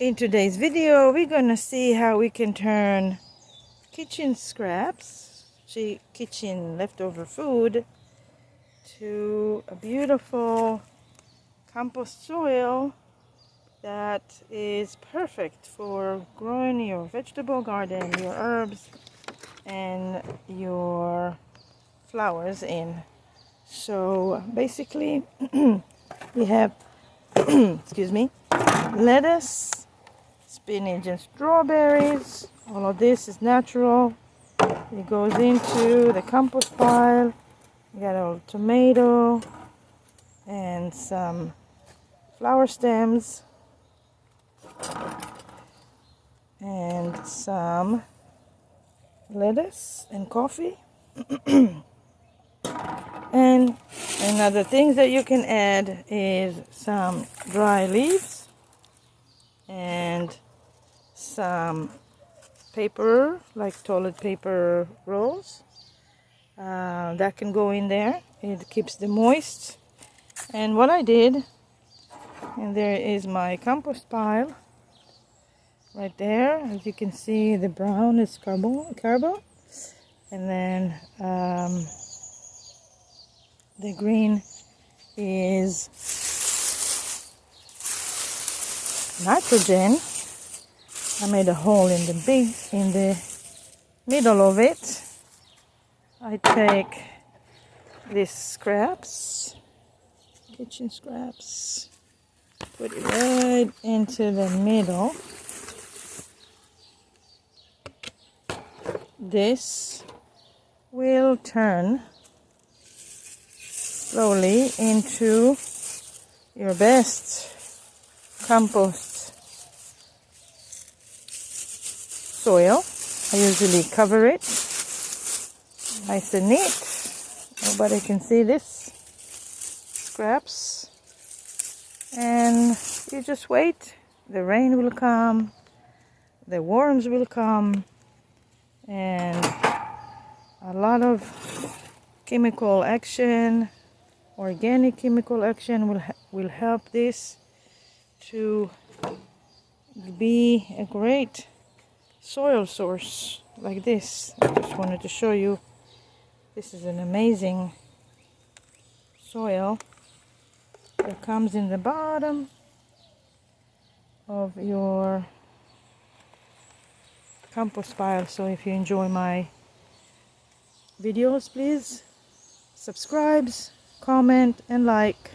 In today's video, we're gonna see how we can turn kitchen scraps, kitchen leftover food, to a beautiful compost soil that is perfect for growing your vegetable garden, your herbs, and your flowers in. So basically, we have, excuse me, lettuce, spinach and strawberries. All of this is natural. It goes into the compost pile. We got a little tomato and some flower stems and some lettuce and coffee. And another thing that you can add is some dry leaves and some paper, like toilet paper rolls, that can go in there. It keeps them moist. And what I did, and there is my compost pile right there. As you can see, the brown is carbon, and then the green is nitrogen. I made a hole in the middle of it. I take these scraps, kitchen scraps, put it right into the middle. This will turn slowly into your best compost soil. I usually cover it nice and neat. Nobody can see this scraps. And you just wait. The rain will come, the worms will come, and a lot of chemical action, organic chemical action will help this to be a great soil source like this. I just wanted to show you, this is an amazing soil that comes in the bottom of your compost pile. So if you enjoy my videos, please subscribe, comment and like.